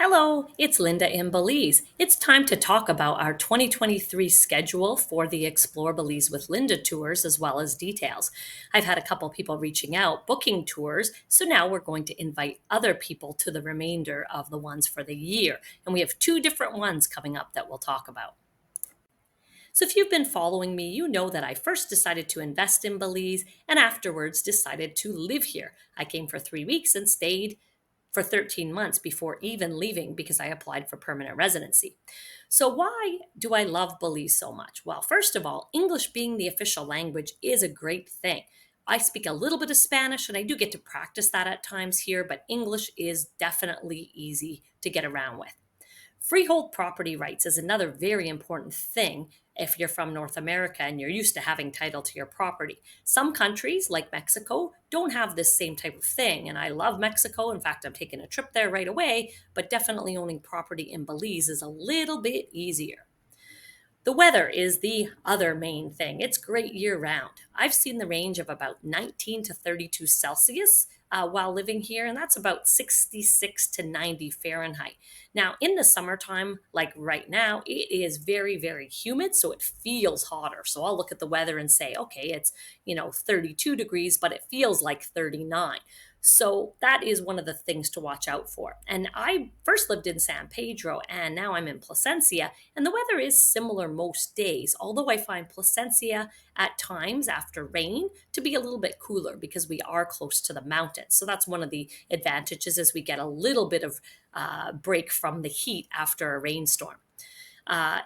Hello, it's Linda in Belize. It's time to talk about our 2023 schedule for the Explore Belize with Linda tours as well as details. I've had a couple people reaching out booking tours, so now we're going to invite other people to the remainder of the ones for the year. And we have two different ones coming up that we'll talk about. So, if you've been following me, you know that I first decided to invest in Belize and afterwards decided to live here. I came for 3 weeks and stayed for 13 months before even leaving because I applied for permanent residency. So, why do I love Belize so much? Well, first of all, English being the official language is a great thing. I speak a little bit of Spanish and I do get to practice that at times here, but English is definitely easy to get around with. Freehold property rights is another very important thing if you're from North America and you're used to having title to your property. Some countries, like Mexico, don't have this same type of thing. And I love Mexico. In fact, I'm taking a trip there right away, but definitely owning property in Belize is a little bit easier. The weather is the other main thing. It's great year round. I've seen the range of about 19 to 32 Celsius while living here, and that's about 66 to 90 Fahrenheit. Now, in the summertime, like right now, it is very, very humid, so it feels hotter. So I'll look at the weather and say, okay, it's 32 degrees, but it feels like 39. So that is one of the things to watch out for. And I first lived in San Pedro and now I'm in Placencia, and the weather is similar most days, although I find Placencia at times after rain to be a little bit cooler because we are close to the mountains. So that's one of the advantages is we get a little bit of break from the heat after a rainstorm.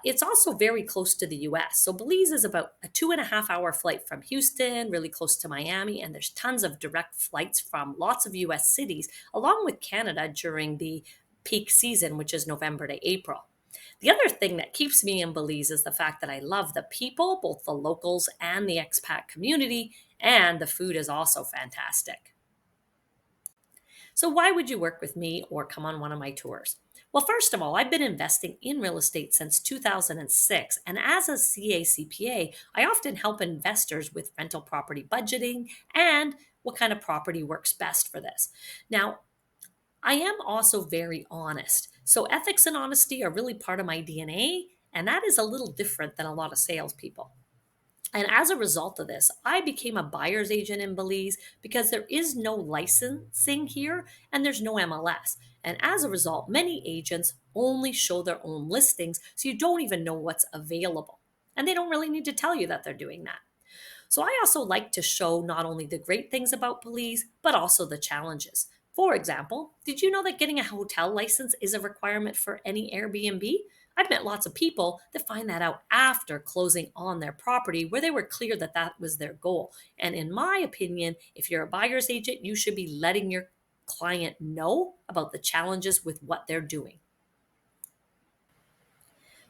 It's also very close to the US. So Belize is about a 2.5 hour flight from Houston, really close to Miami, and there's tons of direct flights from lots of US cities, along with Canada during the peak season, which is November to April. The other thing that keeps me in Belize is the fact that I love the people, both the locals and the expat community, and the food is also fantastic. So, why would you work with me or come on one of my tours? Well, first of all, I've been investing in real estate since 2006. And as a CACPA, I often help investors with rental property budgeting and what kind of property works best for this. Now, I am also very honest. So, ethics and honesty are really part of my DNA. And that is a little different than a lot of salespeople. And as a result of this, I became a buyer's agent in Belize because there is no licensing here and there's no MLS. And as a result, many agents only show their own listings, so you don't even know what's available. And they don't really need to tell you that they're doing that. So I also like to show not only the great things about Belize, but also the challenges. For example, did you know that getting a hotel license is a requirement for any Airbnb? I've met lots of people that find that out after closing on their property where they were clear that that was their goal. And in my opinion, if you're a buyer's agent, you should be letting your client know about the challenges with what they're doing.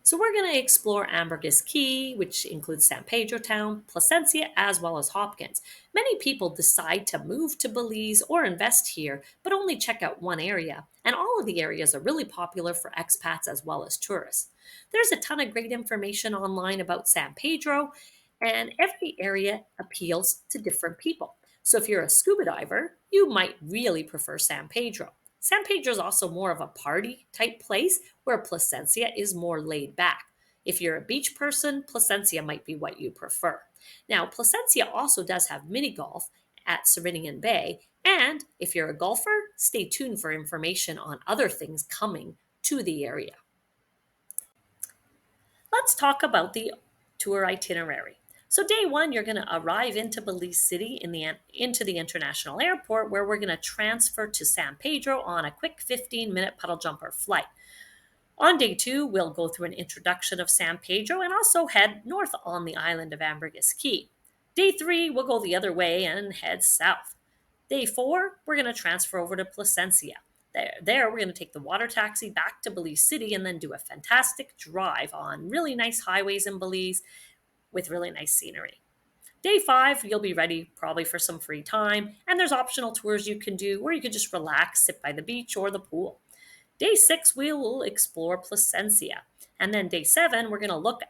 So we're going to explore Ambergris Key, which includes San Pedro Town, Placencia, as well as Hopkins. Many people decide to move to Belize or invest here, but only check out one area. And all of the areas are really popular for expats as well as tourists. There's a ton of great information online about San Pedro, and every area appeals to different people. So if you're a scuba diver, you might really prefer San Pedro. San Pedro is also more of a party type place, where Placencia is more laid back. If you're a beach person, Placencia might be what you prefer. Now, Placencia also does have mini golf at Ceredigion Bay, and if you're a golfer, stay tuned for information on other things coming to the area. Let's talk about the tour itinerary. So day one, you're going to arrive into Belize City into the international airport, where we're going to transfer to San Pedro on a quick 15-minute puddle jumper flight. On day two, we'll go through an introduction of San Pedro and also head north on the island of Ambergris Key. Day three, we'll go the other way and head south. Day four, we're going to transfer over to Placencia. There, we're going to take the water taxi back to Belize City and then do a fantastic drive on really nice highways in Belize with really nice scenery. Day five, you'll be ready probably for some free time, and there's optional tours you can do where you can just relax, sit by the beach or the pool. Day six, we will explore Placencia. And then day seven, we're going to look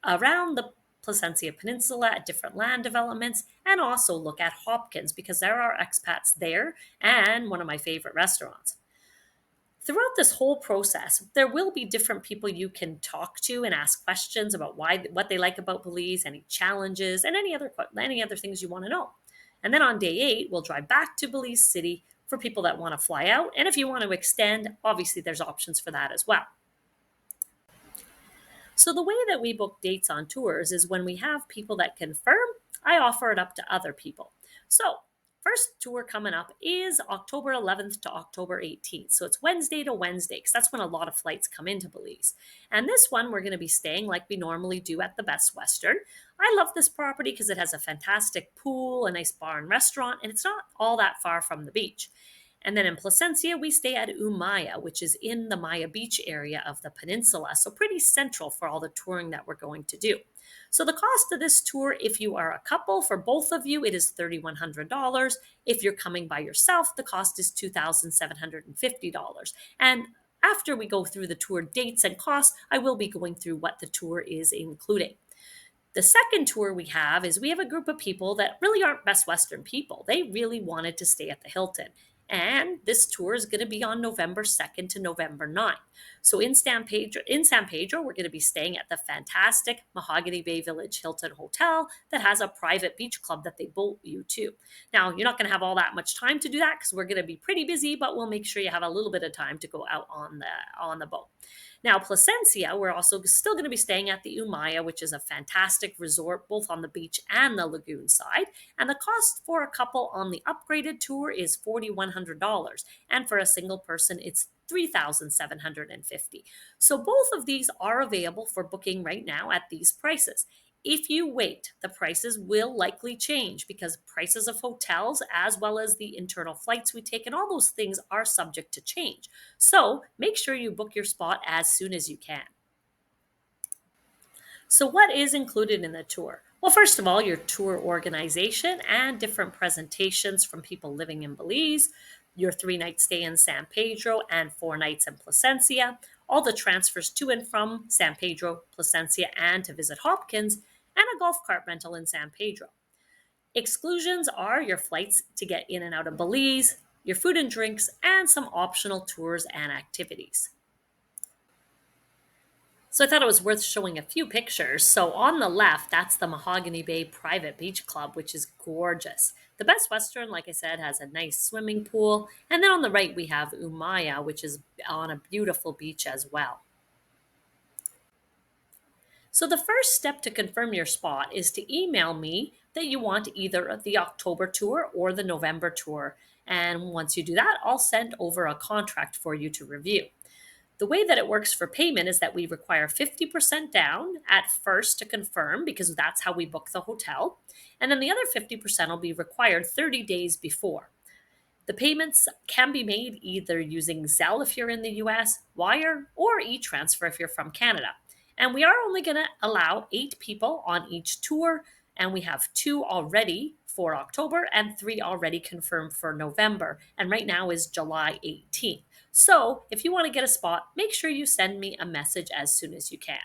around the Placencia Peninsula at different land developments and also look at Hopkins because there are expats there and one of my favorite restaurants. Throughout this whole process, there will be different people you can talk to and ask questions about what they like about Belize, any challenges, and any other things you want to know. And then on day 8, we'll drive back to Belize City for people that want to fly out. And if you want to extend, obviously there's options for that as well. So the way that we book dates on tours is when we have people that confirm, I offer it up to other people. So first tour coming up is October 11th to October 18th. So it's Wednesday to Wednesday because that's when a lot of flights come into Belize. And this one we're going to be staying like we normally do at the Best Western. I love this property because it has a fantastic pool, a nice bar and restaurant, and it's not all that far from the beach. And then in Placencia, we stay at Umaya, which is in the Maya Beach area of the peninsula. So pretty central for all the touring that we're going to do. So the cost of this tour, if you are a couple, for both of you, it is $3,100. If you're coming by yourself, the cost is $2,750. And after we go through the tour dates and costs, I will be going through what the tour is including. The second tour we have is we have a group of people that really aren't Best Western people. They really wanted to stay at the Hilton. And this tour is going to be on November 2nd to November 9th. So in San Pedro, we're going to be staying at the fantastic Mahogany Bay Village Hilton Hotel that has a private beach club that they boat you to. Now, you're not going to have all that much time to do that because we're going to be pretty busy, but we'll make sure you have a little bit of time to go out on the boat. Now, Placencia, we're also still going to be staying at the Umaya, which is a fantastic resort both on the beach and the lagoon side. And the cost for a couple on the upgraded tour is $4,100. And for a single person, it's $3,750. So both of these are available for booking right now at these prices. If you wait, the prices will likely change because prices of hotels, as well as the internal flights we take, and all those things are subject to change. So make sure you book your spot as soon as you can. So, what is included in the tour? Well, first of all, your tour organization and different presentations from people living in Belize, your 3 night stay in San Pedro and 4 nights in Placencia, all the transfers to and from San Pedro, Placencia, and to visit Hopkins, and a golf cart rental in San Pedro. Exclusions are your flights to get in and out of Belize, your food and drinks, and some optional tours and activities. So I thought it was worth showing a few pictures. So on the left, that's the Mahogany Bay Private Beach Club, which is gorgeous. The Best Western, like I said, has a nice swimming pool. And then on the right, we have Umaya, which is on a beautiful beach as well. So the first step to confirm your spot is to email me that you want either the October tour or the November tour. And once you do that, I'll send over a contract for you to review. The way that it works for payment is that we require 50% down at first to confirm because that's how we book the hotel. And then the other 50% will be required 30 days before. The payments can be made either using Zelle if you're in the US, Wire, or e-transfer if you're from Canada. And we are only going to allow 8 people on each tour, and we have 2 already for October and 3 already confirmed for November. And right now is July 18th. So if you want to get a spot, make sure you send me a message as soon as you can.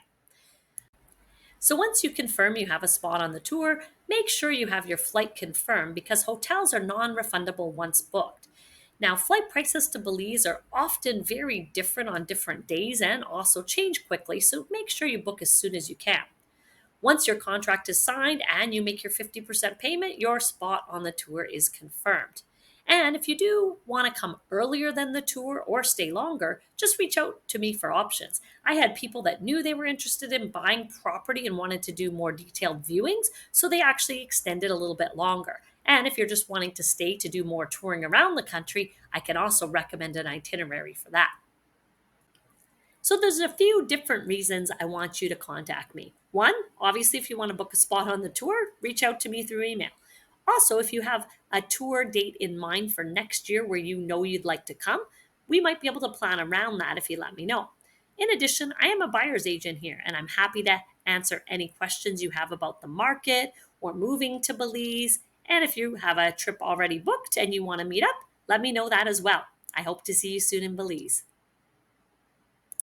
So once you confirm you have a spot on the tour, make sure you have your flight confirmed because hotels are non-refundable once booked. Now, flight prices to Belize are often very different on different days and also change quickly, so make sure you book as soon as you can. Once your contract is signed and you make your 50% payment, your spot on the tour is confirmed. And if you do want to come earlier than the tour or stay longer, just reach out to me for options. I had people that knew they were interested in buying property and wanted to do more detailed viewings, so they actually extended a little bit longer. And if you're just wanting to stay to do more touring around the country, I can also recommend an itinerary for that. So there's a few different reasons I want you to contact me. One, obviously, if you want to book a spot on the tour, reach out to me through email. Also, if you have a tour date in mind for next year where you know you'd like to come, we might be able to plan around that if you let me know. In addition, I am a buyer's agent here, and I'm happy to answer any questions you have about the market or moving to Belize. And if you have a trip already booked and you want to meet up, let me know that as well. I hope to see you soon in Belize.